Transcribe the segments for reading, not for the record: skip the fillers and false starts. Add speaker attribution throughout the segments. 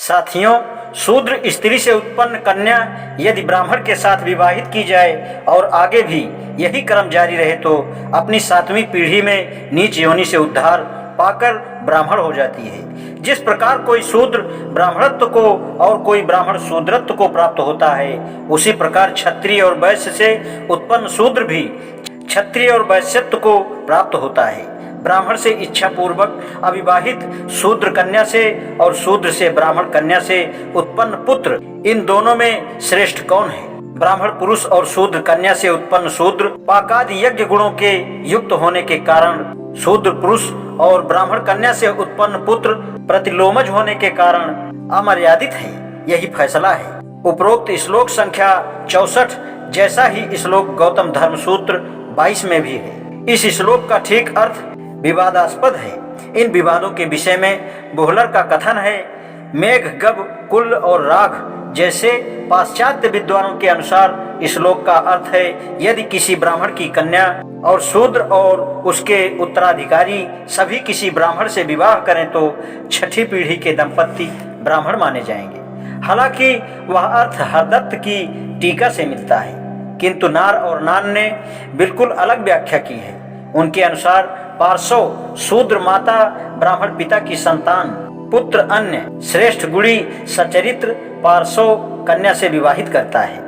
Speaker 1: साथियों, शूद्र स्त्री से उत्पन्न कन्या यदि ब्राह्मण के साथ विवाहित की जाए और आगे भी यही क्रम जारी रहे तो अपनी 7वीं पीढ़ी में नीच योनि से उद्धार पाकर ब्राह्मण हो जाती है। जिस प्रकार कोई शूद्र ब्राह्मणत्व को और कोई ब्राह्मण शूद्रत्व को प्राप्त होता है, उसी प्रकार क्षत्रिय और वैश्य से उत्पन्न शूद्र भी क्षत्रिय और वैश्यत्व को प्राप्त होता है। ब्राह्मण से इच्छा पूर्वक अविवाहित शूद्र कन्या से और शूद्र से ब्राह्मण कन्या से उत्पन्न पुत्र, इन दोनों में श्रेष्ठ कौन है? ब्राह्मण पुरुष और शूद्र कन्या से उत्पन्न शूद्र पाकादि यज्ञ गुणों के युक्त होने के कारण शूद्र पुरुष और ब्राह्मण कन्या से उत्पन्न पुत्र प्रतिलोमज होने के कारण अमर्यादित है। यही फैसला है। उपरोक्त श्लोक संख्या 64 जैसा ही श्लोक गौतम धर्म सूत्र 22 में भी है। इस श्लोक का ठीक अर्थ विवादास्पद है। इन विवादों के विषय में बोहलर का कथन है, मेघ, गब, कुल और राग जैसे पाश्चात्य विद्वानों के अनुसार श्लोक का अर्थ है, यदि किसी ब्राह्मण की कन्या और शूद्र और उसके उत्तराधिकारी सभी किसी ब्राह्मण से विवाह करें तो 6ठी पीढ़ी के दंपत्ति ब्राह्मण माने जाएंगे। हालांकि वह अर्थ हरदत्त की टीका से मिलता है, किंतु नार और नान ने बिल्कुल अलग व्याख्या की है। उनके अनुसार पार्श्व शूद्र माता ब्राह्मण पिता की संतान पुत्र अन्य श्रेष्ठ गुणी सचरित्र पार्श्व कन्या से विवाहित करता है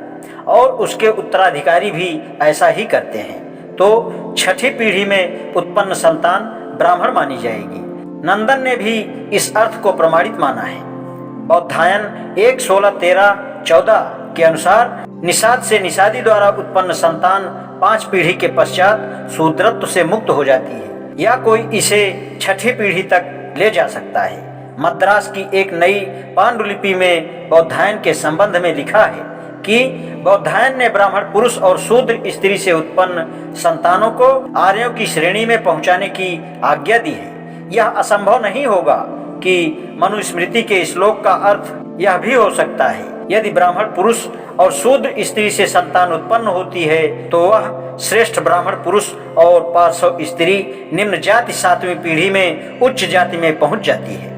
Speaker 1: और उसके उत्तराधिकारी भी ऐसा ही करते हैं, तो 6ठी पीढ़ी में उत्पन्न संतान ब्राह्मण मानी जाएगी। नंदन ने भी इस अर्थ को प्रमाणित माना है। बौद्धायन 1, 16, 13, 14 के अनुसार निषाद से निषादी द्वारा उत्पन्न संतान 5 पीढ़ी के पश्चात शूद्रत्व से मुक्त हो जाती है या कोई इसे 6ठी पीढ़ी तक ले जा सकता है। मद्रास की एक नई पांडुलिपि में बौद्धायन के संबंध में लिखा है कि बौद्धायन ने ब्राह्मण पुरुष और शूद्र स्त्री से उत्पन्न संतानों को आर्यों की श्रेणी में पहुंचाने की आज्ञा दी है। यह असंभव नहीं होगा कि मनुस्मृति के श्लोक का अर्थ यह भी हो सकता है, यदि ब्राह्मण पुरुष और शूद्र स्त्री से संतान उत्पन्न होती है तो वह श्रेष्ठ ब्राह्मण पुरुष और पार्श्व स्त्री निम्न जाति 7वीं पीढ़ी में उच्च जाति में पहुंच जाती है।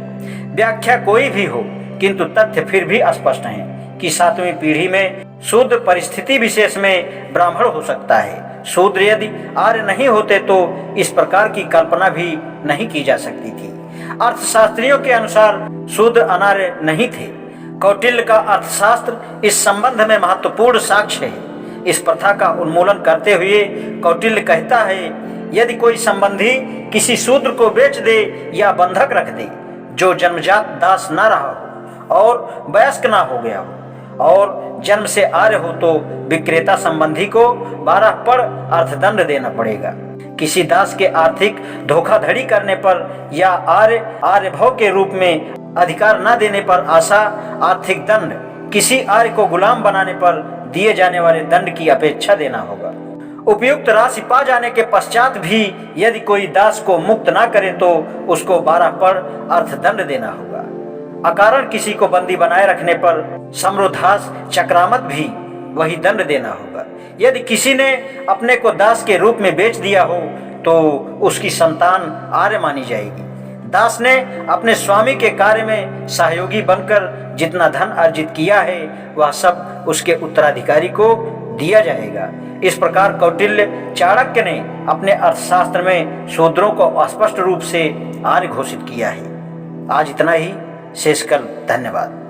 Speaker 1: व्याख्या कोई भी हो, किंतु तथ्य फिर भी स्पष्ट है कि 7वीं पीढ़ी में शूद्र परिस्थिति विशेष में ब्राह्मण हो सकता है। शूद्र यदि आर्य नहीं होते तो इस प्रकार की कल्पना भी नहीं की जा सकती थी। अर्थशास्त्रियों के अनुसार शूद्र अनार्य नहीं थे। कौटिल्य का अर्थशास्त्र इस संबंध में महत्वपूर्ण साक्ष्य है। इस प्रथा का उन्मूलन करते हुए कौटिल्य कहता है, यदि कोई संबंधी किसी शूद्र को बेच दे या बंधक रख दे जो जन्मजात दास न रहा हो और वयस्क न हो गया हो और जन्म से आर्य हो तो विक्रेता संबंधी को 12 पड़ अर्थदंड देना पड़ेगा। किसी दास के आर्थिक धोखाधड़ी करने पर या आर्यभव के रूप में अधिकार न देने पर आशा आर्थिक दंड, किसी आर्य को गुलाम बनाने पर दिए जाने वाले दंड की अपेक्षा देना होगा। उपयुक्त राशि पा जाने के पश्चात भी यदि कोई दास को मुक्त न करे तो उसको 12 पड़ अर्थदंड देना होगा। अकारण किसी को बंदी बनाए रखने पर सम्रोधास चक्रामत भी वही दंड देना होगा। यदि किसी ने अपने को दास के रूप में बेच दिया हो तो उसकी संतान आर्य मानी जाएगी। दास ने अपने स्वामी के कार्य में सहयोगी बनकर जितना धन अर्जित किया है वह सब उसके उत्तराधिकारी को दिया जाएगा। इस प्रकार कौटिल्य चाणक्य ने अपने अर्थशास्त्र में शूद्रों को स्पष्ट रूप से आर्य घोषित किया है। आज इतना ही, शेष कल। धन्यवाद।